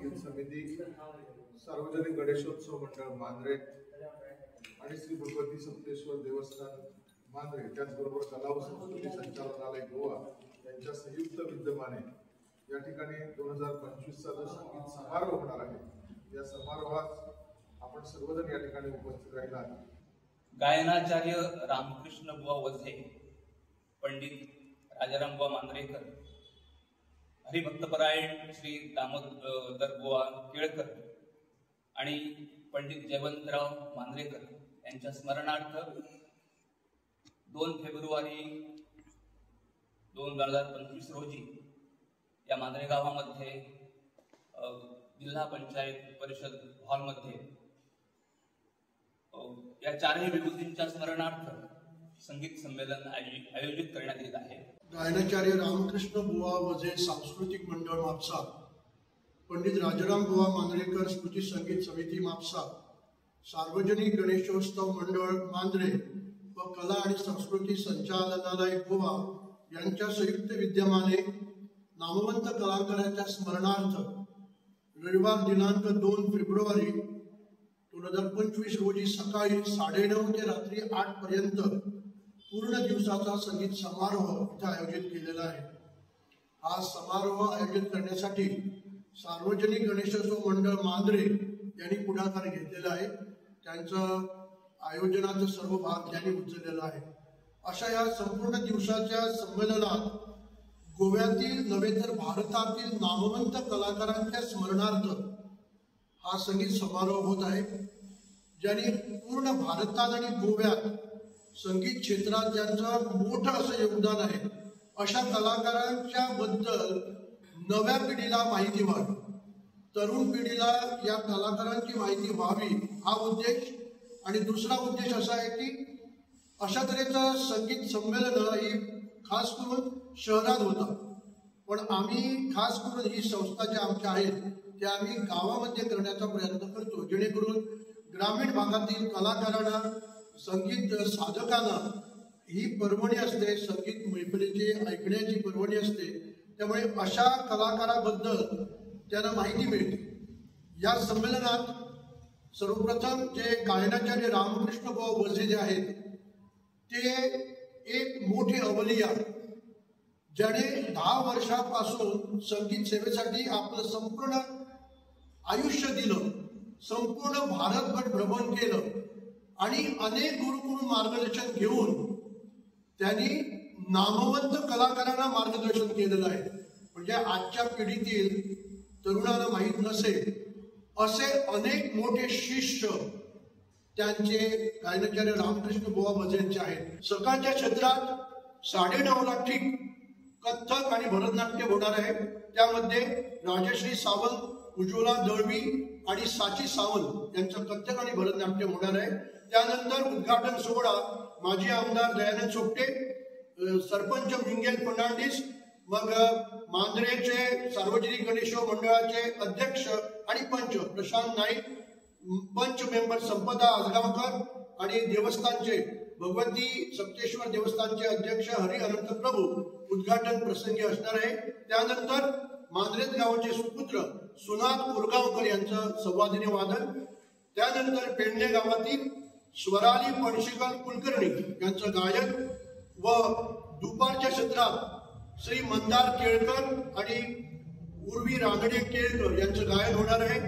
संगीत समिती, सार्वजनिक गणेशोत्सव मंडळ मांजरे आणि श्री भगवती सप्तेश्वर देवस्थान मांजरे, त्याचबरोबर कला व संस्कृती संचालनालय गोवा यांच्या संयुक्त विद्यमाने या ठिकाणी 2025 चा जो संगीत समारोह होणार आहे, या समारोहात आपण सर्वजण या ठिकाणी उपस्थित राहिला. गायनाचार्य रामकृष्ण बुवा वझे, पंडित राजाराम बुवा मांजरेकर, हरिभक्तपरायण श्री दामोदर बुवा केळकर आणि पंडित जयवंतराव मांजरेकर यांच्या स्मरणार्थ 2 फेब्रुवारी 2025 रोजी या मांजरे गावामध्ये जिल्हा पंचायत परिषद हॉलमध्ये या 4ही विभूतींच्या स्मरणार्थ संगीत संमेलन आयोजित करण्यात येत आहे. गायनाचार्य रामकृष्ण बुवा वझे सांस्कृतिक मंडळ म्हापसा, पंडित राजाराम बुवा मांजरेकर स्मृती संगीत समिती म्हापसा, सार्वजनिक गणेशोत्सव मंडळ मांजरे व कला आणि संस्कृती संचालनालय गोवा यांच्या संयुक्त विद्यमाने नामवंत कलाकारांच्या स्मरणार्थ रविवार दिनांक 2 फेब्रुवारी 2025 रोजी सकाळी 9:30 ते रात्री 8 पर्यंत पूर्ण दिवसाचा संगीत समारोह इथे आयोजित केलेला आहे. हा समारोह आयोजित करण्यासाठी सार्वजनिक गणेशोत्सव मंडळ मांजरे यांनी पुढाकार घेतलेला आहे. त्यांचं आयोजनाचा सर्व भाग त्यांनी उचललेला आहे. अशा या संपूर्ण दिवसाच्या संमेलनात गोव्यातील नव्हे तर भारतातील नामवंत कलाकारांच्या स्मरणार्थ हा संगीत समारोह होत आहे. ज्यांनी पूर्ण भारतात आणि गोव्यात संगीत क्षेत्रात ज्यांचं मोठं असं योगदान आहे, अशा कलाकारांच्या बद्दल नव्या पिढीला माहिती व्हावी, तरुण पिढीला या कलाकारांची माहिती व्हावी हा उद्देश. आणि दुसरा उद्देश असा आहे की अशा तऱ्हेचं संगीत संमेलन ही खास करून शहरात होतं, पण आम्ही खास करून ही संस्था ज्या आमच्या आहेत त्या आम्ही गावामध्ये करण्याचा प्रयत्न करतो, जेणेकरून ग्रामीण भागातील कलाकारांना, संगीत साधकांना ही पर्वणी असते, संगीत मैफलीची ऐकण्याची पर्वणी असते. त्यामुळे अशा कलाकाराबद्दल त्यांना माहिती मिळते. या संमेलनात सर्वप्रथम जे गायनाचार्य रामकृष्ण बुवा वझे जे आहेत ते एक मोठे अवलिया, ज्याने 10 वर्षापासून संगीत सेवेसाठी आपलं संपूर्ण आयुष्य दिलं, संपूर्ण भारतभर भ्रमण केलं आणि अनेक गुरुकडून मार्गदर्शन घेऊन त्यांनी नामवंत कलाकारांना मार्गदर्शन केलेलं आहे. म्हणजे आजच्या पिढीतील तरुणांना माहीत नसेल असे अनेक मोठे शिष्य त्यांचे गायनाचार्य रामकृष्ण बुवा वझेंचे आहेत. सकाळच्या क्षेत्रात 9:30 ला ठीक कथ्थक आणि भरतनाट्य होणार आहे. त्यामध्ये राजश्री सावंत, उज्ज्वला दळवी आणि साची सावंत यांचं कथ्थक आणि भरतनाट्य होणार आहे. त्यानंतर उद्घाटन सोहळा माजी आमदार दयानंद सोपटे, सरपंच मिंगेल फर्नांडिस, मग मांजरेचे सार्वजनिक गणेशोत्सव मंडळाचे अध्यक्ष आणि पंच प्रशांत नाईक, पंच मेंबर संपदा आजगावकर आणि देवस्थानचे भगवती सप्तेश्वर देवस्थानचे अध्यक्ष हरी अनंत प्रभू उद्घाटन प्रसंगी असणार आहे. त्यानंतर मांजरेत गावाचे सुपुत्र सुनाद उरगावकर यांचं संवादिनी वादन, त्यानंतर पेडणे गावातील स्वराली पणशीकर कुलकर्णी यांचं गायन व दुपारच्या सत्रात श्री मंदार केळकर आणि उर्वी रांगडे केळकर यांचं गायन होणार आहे.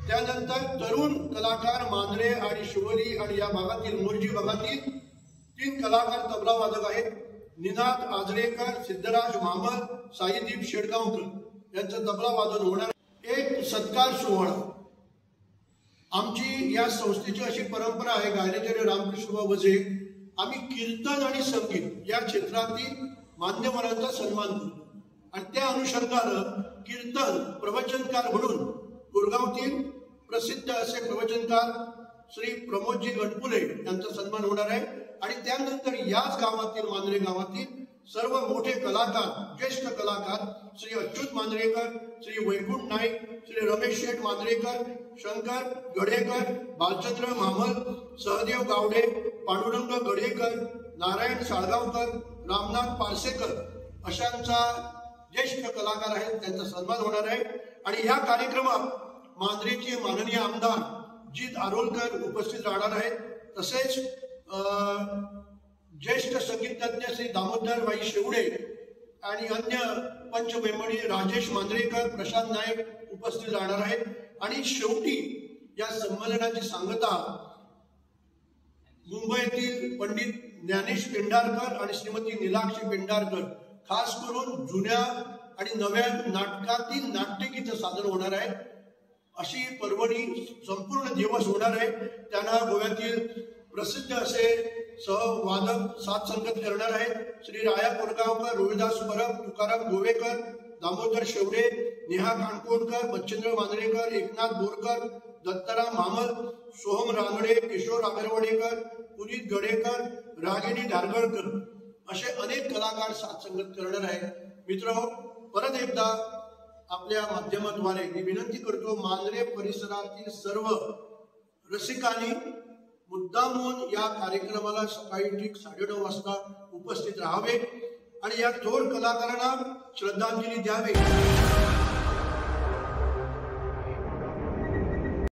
त्यानंतर तरुण कलाकार मांजरे आणि शिवोली आणि या भागातील मोर्जी भागातील 3 कलाकार तबला वादक आहेत. निनाद आजरेकर, सिद्धराज मामल, साईदीप शेडगावकर यांचं तबला वादन होणार. एक सत्कार सोहळा. आमची या संस्थेची अशी परंपरा आहे, गायनाचार्य रामकृष्ण बुवा वझे, आम्ही कीर्तन आणि संगीत या क्षेत्रातील मान्यवरांचा सन्मान करतो आणि त्या अनुषंगानं कीर्तन प्रवचनकार म्हणून गुरगावतील प्रसिद्ध असे प्रवचनकार श्री प्रमोदजी गटपुले यांचा सन्मान होणार आहे. आणि त्यानंतर याच गावातील मांजरे गावातील सर्व मोठे कलाकार, ज्येष्ठ कलाकार श्री अच्युत मांजरेकर, श्री वैकुंठ नाईक, श्री रमेश शेठ मांजरेकर, शंकर गडेकर, बालचंद्र मामल, सहदेव गावडे, पांडुरंग गडेकर, नारायण साळगावकर, रामनाथ पारसेकर अशांचा ज्येष्ठ कलाकार आहेत, त्यांचा सन्मान होणार आहे. आणि या कार्यक्रमात मांजरेचे माननीय आमदार जित आरोलकर उपस्थित राहणार आहेत. तसेच ज्येष्ठ संगीतज्ञ श्री दामोदर भाई शेवडे आणि अन्य पंचमेमणी राजेश मांजरेकर, प्रशांत नाईक उपस्थित राहणार आहेत. आणि शेवटी या संमेलनाची सांगता मुंबईतील पंडित ज्ञानेश पेंढारकर आणि श्रीमती नीलाक्षी पेंढारकर, खास करून जुन्या आणि नव्या नाटकातील नाट्यगीत सादर होणार आहे. अशी पर्वणी संपूर्ण दिवस होणार आहे. त्यांना गोव्यातील प्रसिद्ध असे सहवादक साथ संगत करणार आहेत. श्री राया कोरगावकर, रोहिदास परब, तुकाराम गोवेकर, दामोदर शेवडे, नेहा काणकोणकर, बच्चेंद्र मांजरेकर, एकनाथ बोरकर, दत्ताराम मामल, सोहम रानडे, किशोर आगरवाडेकर, पुनीत गडेकर, रागिणी धारगळकर असे अनेक कलाकार साथ संगत करणार आहेत. मित्र, परत एकदा आपल्या माध्यमाद्वारे मी विनंती करतो, मांजरे परिसरातील सर्व रसिकांनी मुद्दामून या कार्यक्रमाला सकाळी ठीक 9:30 वाजता उपस्थित राहावे आणि या थोर कलाकारांना श्रद्धांजली द्यावी.